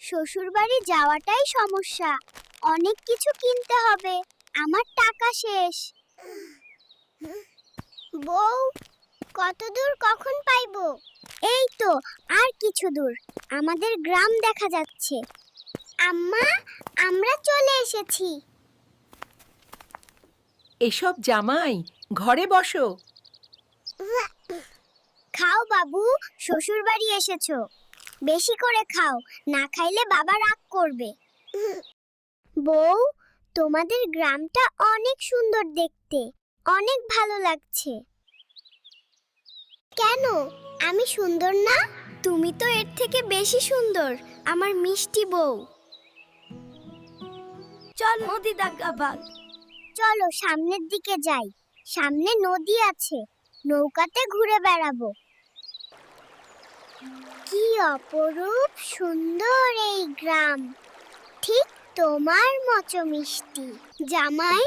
শ্বশুরবাড়ি যাওয়াটাই সমস্যা। অনেক কিছু কিনতে হবে, আমার টাকা শেষ। বউ, কত দূর কখন পাইবো? এই তো আর কিছু দূর, আমাদের গ্রাম দেখা যাচ্ছে। আম্মা, আমরা চলে এসেছি। এসব জামাই, ঘরে বসো। খাও বাবু, শ্বশুরবাড়ি এসেছো, বেশি করে খাও, না খাইলে বাবা রাগ করবে। বউ, তোমাদের গ্রামটা অনেক সুন্দর দেখতে, অনেক ভালো লাগছে। কেন, আমি সুন্দর না? তুমি তো এর থেকে বেশি সুন্দর, আমার মিষ্টি বউ। চল নদী দেখা ভাগ। চলো সামনের দিকে যাই, সামনে নদী আছে, নৌকাতে ঘুরে বেড়াবো। কি অপরূপ সুন্দর এই গ্রাম, ঠিক তোমার মতো মিষ্টি। জামাই,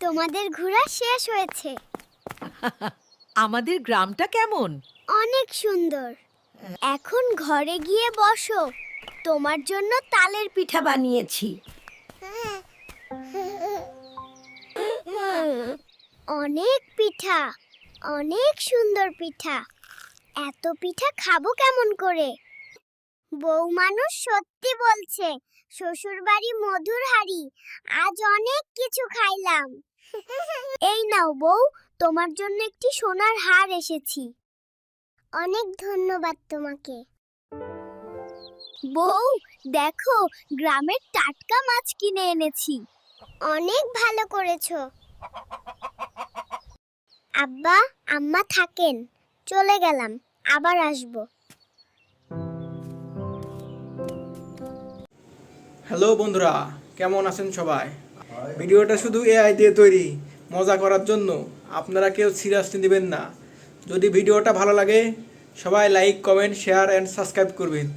তোমাদের ঘোরা শেষ হয়েছে। আমাদের গ্রামটা কেমন? অনেক সুন্দর। এখন ঘরে গিয়ে বসো, তোমার জন্য তালের পিঠা বানিয়েছি। অনেক পিঠা, অনেক সুন্দর পিঠা। এত পিঠা খাবো কেমন করে? বউ মানুষ সত্যি বলছে, শ্বশুর বাড়ি মধুর হাড়ি, আজ অনেক কিছু খাইলাম। এই নাও বউ, তোমার জন্য একটি সোনার হার এসেছি। অনেক ধন্যবাদ তোমাকে। বউ, দেখো, গ্রামের টাটকা মাছ কিনে এনেছি। অনেক ভালো করেছো। আব্বা, আম্মা থাকেন, চলে গেলাম, আবার আসবো। হ্যালো বন্ধুরা, কেমন আছেন সবাই? ভিডিওটা শুধু এআই দিয়ে তৈরি, মজা করার জন্য। আপনারা কেউ সিরিয়াসলি নেবেন না। যদি ভিডিওটা ভালো লাগে, সবাই like, comment, share and subscribe করবেন।